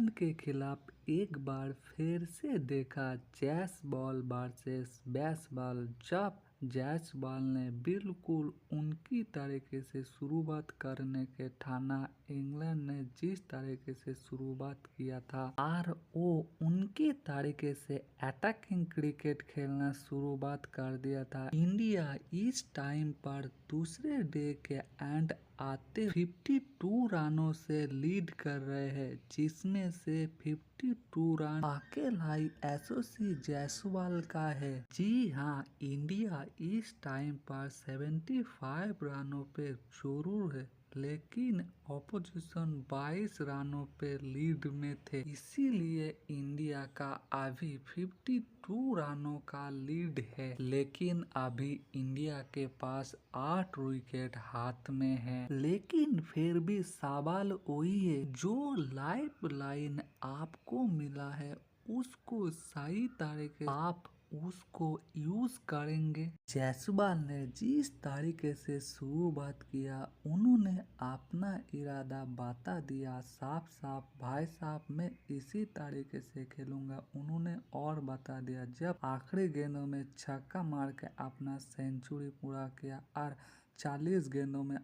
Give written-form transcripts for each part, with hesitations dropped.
England के खिलाफ एक बार फिर से देखा जैसबॉल वर्सेस बेसबॉल, जब जैसबॉल ने बिल्कुल उनकी तरीके से शुरुआत करने के ठाना। इंग्लैंड ने जिस तरीके से शुरुआत किया था और वो उनके तरीके से अटैकिंग क्रिकेट खेलना शुरुआत कर दिया था। इंडिया इस टाइम पर दूसरे डे के एंड आते 52 रनों से लीड कर रहे हैं, जिसमें से 52 रन अकेला यशस्वी जायसवाल का है। जी हाँ, इंडिया इस टाइम पर 75 रनों पे जरूर है, लेकिन ऑपोजिशन 22 रनों पे लीड में थे, इसीलिए इंडिया का अभी 52 रनों का लीड है। लेकिन अभी इंडिया के पास 8 विकेट हाथ में है। लेकिन फिर भी सवाल वही है, जो लाइफ लाइन आपको मिला है उसको सही तरीके आप उसको यूज करेंगे। जायसवाल ने जिस तरीके से शुरुआत किया, उन्होंने अपना इरादा बता दिया साफ साफ, भाई साहब मैं इसी तरीके से खेलूंगा। उन्होंने और बता दिया जब आखिरी गेंदों में छक्का मार के अपना सेंचुरी पूरा किया और 40 गेंदों में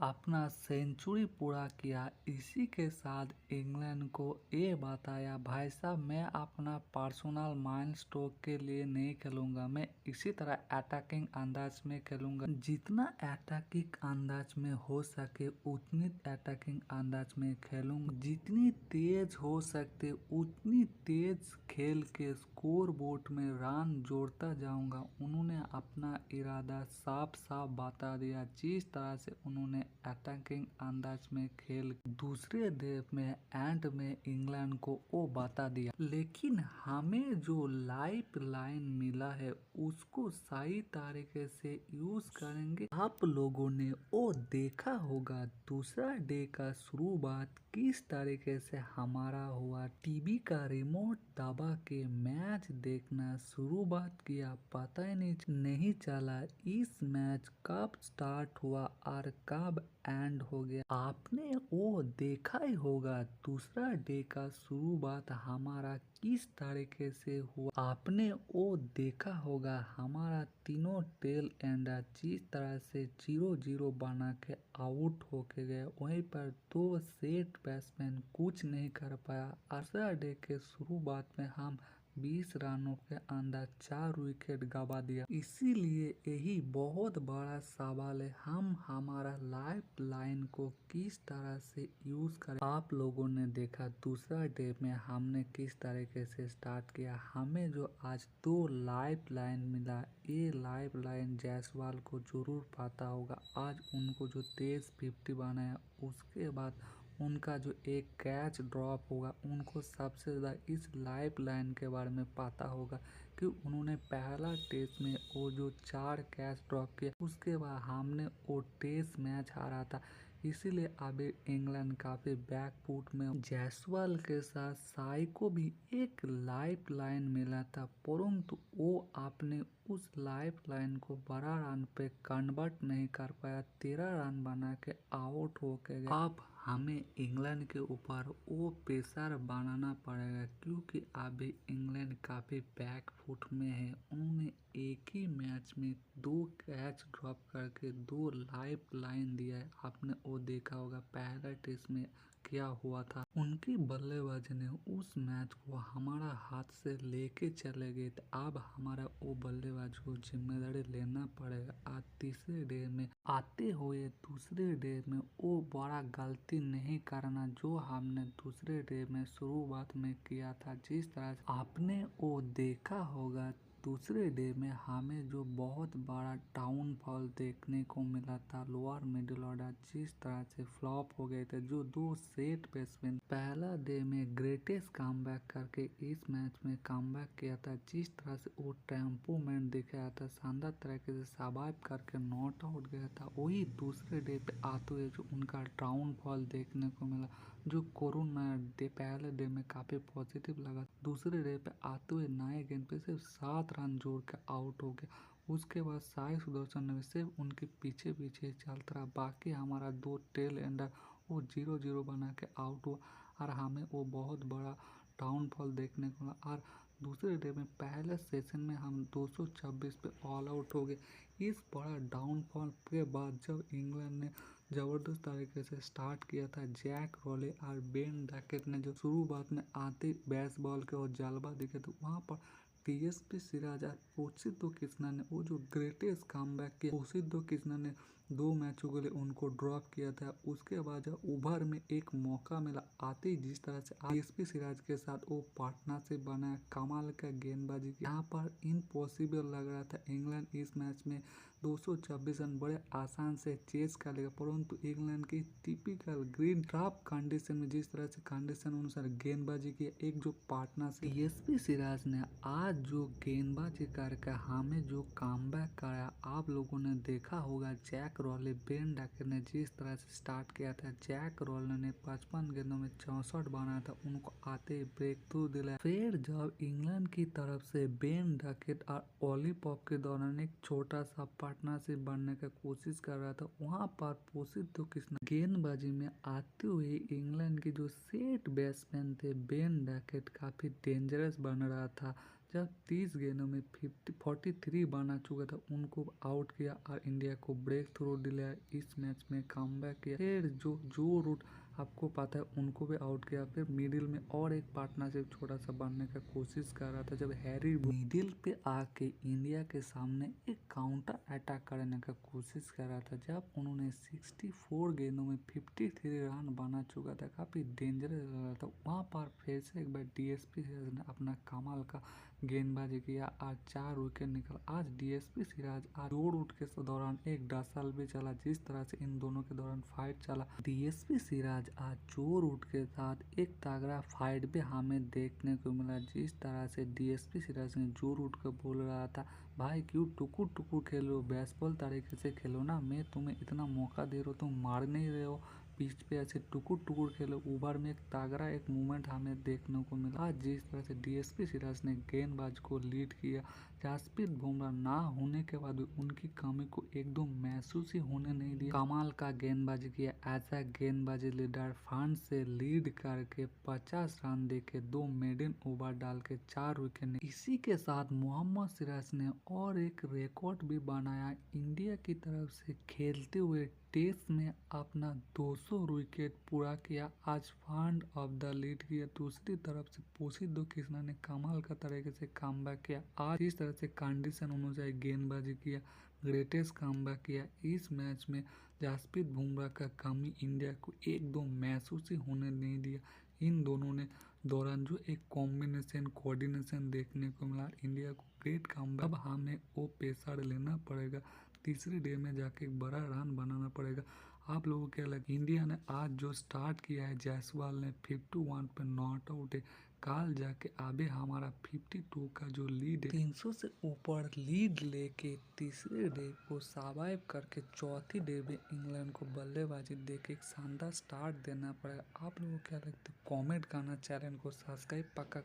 अपना सेंचुरी पूरा किया। इसी के साथ इंग्लैंड को ये बताया, भाई साहब मैं अपना पर्सनल माइलस्टोन के लिए नहीं खेलूंगा, मैं इसी तरह अटैकिंग अंदाज में खेलूंगा। जितना अटैकिंग अंदाज में हो सके उतनी अटैकिंग अंदाज में खेलूंगा, जितनी तेज हो सकते उतनी तेज खेल के स्कोर बोर्ड में रन जोड़ता जाऊंगा। उन्होंने अपना इरादा साफ साफ बता दिया। जिस तरह से उन्होंने अटैकिंग अंदाज में खेल दूसरे देव में एंड में इंग्लैंड को वो बता दिया। लेकिन हमें जो लाइफ लाइन मिला है उसको सही तरीके से यूज करेंगे। आप लोगों ने वो देखा होगा दूसरा डे का शुरुआत किस तरीके से हमारा हुआ। टीवी का रिमोट दबा के मैच देखना शुरुआत किया, पता ही नहीं चला इस मैच कब स्टार्ट हुआ और कब एंड हो गया। आपने वो देखा ही होगा दूसरा डे का शुरुआत हमारा किस तरीके से हुआ। आपने वो देखा होगा हमारा तीनों टेल एंडर जिस तरह से 0-0 बना के आउट होके गए, वहीं पर 2 सेट बैट्समैन कुछ नहीं कर पाया। दूसरा डे के शुरुआत में हम 20 रनों के अंदर 4 विकेट गवा दिया। इसीलिए यही बहुत बड़ा सवाल है, हम हमारा लाइफ लाइन को किस तरह से यूज करें। आप लोगों ने देखा दूसरा डे में हमने किस तरीके से स्टार्ट किया। हमें जो आज 2 लाइफ लाइन मिला, ये लाइफ लाइन जायसवाल को जरूर पता होगा। आज उनको जो तेज 50 बनाया, उसके बाद उनका जो एक कैच ड्रॉप होगा, उनको सबसे ज़्यादा इस लाइफ लाइन के बारे में पता होगा कि उन्होंने पहला टेस्ट में वो जो 4 कैच ड्रॉप किया, उसके बाद हमने वो टेस्ट मैच हारा था। इसीलिए अभी इंग्लैंड काफी बैक फुट में। जायसवाल के साथ साई को भी एक लाइफ लाइन मिला था, परंतु वो आपने उस लाइफ लाइन को बड़ा रन पे कन्वर्ट नहीं कर पाया, 13 रन बना के आउट हो के गया। अब हमें इंग्लैंड के ऊपर वो प्रेशर बनाना पड़ेगा, क्योंकि अभी इंग्लैंड काफी बैक फुट में है। उन्होंने एक ही मैच में 2 कैच ड्रॉप करके 2 लाइफ लाइन दिया है। आपने वो देखा होगा पहला टेस्ट में क्या हुआ था। उनकी बल्लेबाजी ने उस मैच को हमारा हाथ से लेके चले गए थे। अब हमारा वो बल्लेबाज को जिम्मेदारी लेना पड़ेगा। आज तीसरे डे में आते हुए दूसरे डे में वो बड़ा गलती नहीं करना जो हमने दूसरे डे में शुरुआत में किया था। जिस तरह से आपने वो देखा होगा दूसरे डे में हमें जो बहुत बड़ा डाउनफॉल देखने को मिला था, लोअर मिडिल ऑर्डर जिस तरह से फ्लॉप हो गए थे। जो 2 सेट बैट्समैन पहला डे में ग्रेटेस्ट कमबैक करके इस मैच में कमबैक किया था, जिस तरह से वो टेम्पोमेंट दिखाया था, शानदार तरीके से सर्वाइव करके नॉट आउट गया था, वही दूसरे डे पे आते हुए जो उनका डाउनफॉल देखने को मिला। जो कोरोना डे पहले डे में काफी पॉजिटिव लगा, दूसरे डे पे आते हुए नए गेंद पे सिर्फ 7 रन जोड़ के आउट हो गया। उसके बाद साई सुदर्शन ने सिर्फ उनके पीछे पीछे चलता रहा, बाकी हमारा 2 टेल एंडर वो 0-0 बना के आउट हुआ। और हमें वो बहुत बड़ा डाउनफॉल देखने को मिला। और दूसरे डे में पहले सेशन में हम 226 पे ऑल आउट हो गए। इस बड़ा डाउनफॉल के बाद जब इंग्लैंड ने ज़बरदस्त तरीके से स्टार्ट किया था, जैक रॉले और बेन डैकेट ने जो शुरुआत में आते बेसबॉल के और जलवा दिखे, तो वहाँ पर टीएसपी सिराज और पोशितो कृष्णा ने वो जो ग्रेटेस्ट कमबैक किया। पोशितो कृष्णा ने 2 मैचों के लिए उनको ड्रॉप किया था। उसके बाद जब ओवर में एक मौका मिला आते ही, जिस तरह से टीएसपी सिराज के साथ वो पार्टनरशिप बनाया, कमाल का गेंदबाजी की, यहाँ पर इम्पॉसिबल लग रहा था इंग्लैंड इस मैच में 226 रन बड़े आसान से चेस कर लेगा। परंतु इंग्लैंड की टिपिकल ग्रीन ड्रॉप कंडीशन में जिस तरह से कंडीशन अनुसार गेंदबाजी की, एक जो पार्टनरशिप टीएसपी सिराज ने आज जो गेंदबाजी करके हमें जो कमबैक कराया, आप लोगों ने देखा होगा जैक रॉले बेन डैकेट ने जिस तरह से स्टार्ट किया था। जैक रॉले ने 55 गेंदों में 64 बनाया था, उनको आते ही ब्रेक थ्रू दिलाया। फिर जब इंग्लैंड की तरफ से बेन डैकेट और ओली पॉप के दौरान एक छोटा सा पार्टनरशिप बनने का कोशिश कर रहा था, वहाँ पर पोशितो कृष्णा गेंदबाजी में आते हुए इंग्लैंड के जो सेट बैट्समैन थे बेन डैकेट काफी डेंजरस बन रहा था। जब 30 गेंदों में 43 बना चुका था, उनको आउट किया और इंडिया को ब्रेक थ्रू दिलाया, इस मैच में कमबैक किया। फिर जो रूट आपको पता है उनको भी आउट किया। फिर मिडिल में और एक पार्टनरशिप छोटा सा बनने का कोशिश कर रहा था, जब हैरी मिडिल पे आके इंडिया के सामने एक काउंटर अटैक करने का कोशिश कर रहा था। जब उन्होंने 64 गेंदों में 53 रन बना चुका था, काफी डेंजरस लग रहा था, वहाँ पर फिर से एक बार डीएसपी सिराज ने अपना कमाल का गेंदबाजी किया और 4 विकेट निकला। आज डीएसपी सिराज आज 2 रूट के दौरान एक डसल भी चला, जिस तरह से इन दोनों के दौरान फाइट चला। डीएसपी सिराज आज 2 रूट के साथ एक तगड़ा फाइट भी हमें देखने को मिला। जिस तरह से डीएसपी सिराज ने जो रूट को बोल रहा था, भाई क्यों टुकुर टुकुर खेलो, बेसबॉल तरीके से खेलो ना, मैं तुम्हें इतना मौका दे रहा हूँ, तुम मार नहीं रहे हो, पिच पे ऐसे टुकुर टुकुर खेलो। ओवर में एक तगड़ा एक मूवमेंट हमें देखने को मिला। आज जिस तरह से डीएसपी सिराज ने गेंदबाज को लीड किया, जसप्रीत बुमराह ना होने के बाद भी उनकी कमी को एकदम महसूस ही होने नहीं दिया। कमाल का गेंदबाजी किया, ऐसा गेंदबाजी लीडर फ्रंट से लीड करके 50 रन देके 2 मेडन ओवर डाल के 4 विकेट। इसी के साथ मोहम्मद सिराज ने और एक रिकॉर्ड भी बनाया, इंडिया की तरफ से खेलते हुए टेस्ट में अपना 200 विकेट पूरा किया। आज फ्रंट ऑफ द लीड किया। दूसरी तरफ से पोशितो कृष्णा ने कमाल का तरीके से कमबैक किया। आज इस तरह से कंडीशन अनुसार गेंदबाजी किया, ग्रेटेस्ट कमबैक किया। इस मैच में जसप्रीत बुमराह का कमी इंडिया को एकदम महसूस ही होने नहीं दिया। इन दोनों ने दौरान जो एक कॉम्बिनेशन कोऑर्डिनेशन देखने को मिला, इंडिया को ग्रेट कमबैक। अब हमें वो पेसर लेना पड़ेगा, तीसरे डे में जाके एक बड़ा रन बनाना पड़ेगा। आप लोगों को क्या लगे, इंडिया ने आज जो स्टार्ट किया है, जायसवाल ने 51 पे नॉट आउट है, कल जाके अभी हमारा 52 का जो लीड है, 300 से ऊपर लीड लेके तीसरे डे को सर्वाइव करके चौथी डे में इंग्लैंड को बल्लेबाजी देके एक शानदार स्टार्ट देना पड़ेगा। आप लोगों को क्या लगता है, कमेंट करना, चैनल को सब्सक्राइब पक्का